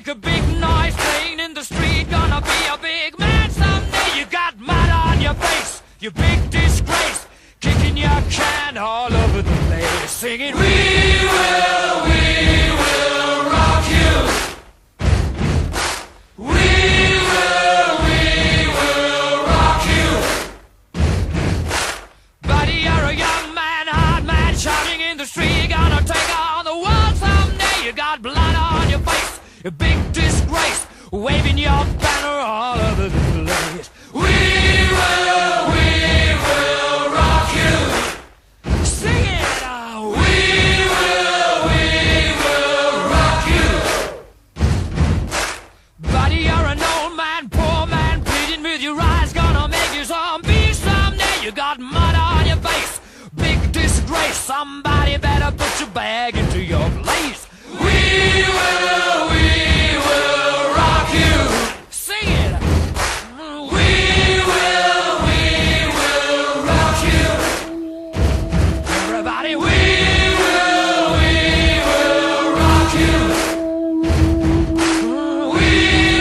make a big noise playing in the street. Gonna be a big man someday. You got mud on your face, you big disgrace, kicking your can all over the place, singing, we will rock you. We will rock you. Buddy, you're a young man, hard man, shouting in the street. You're gonna take on the world someday. You got blood on your face, a big disgrace, waving your banner all over the place.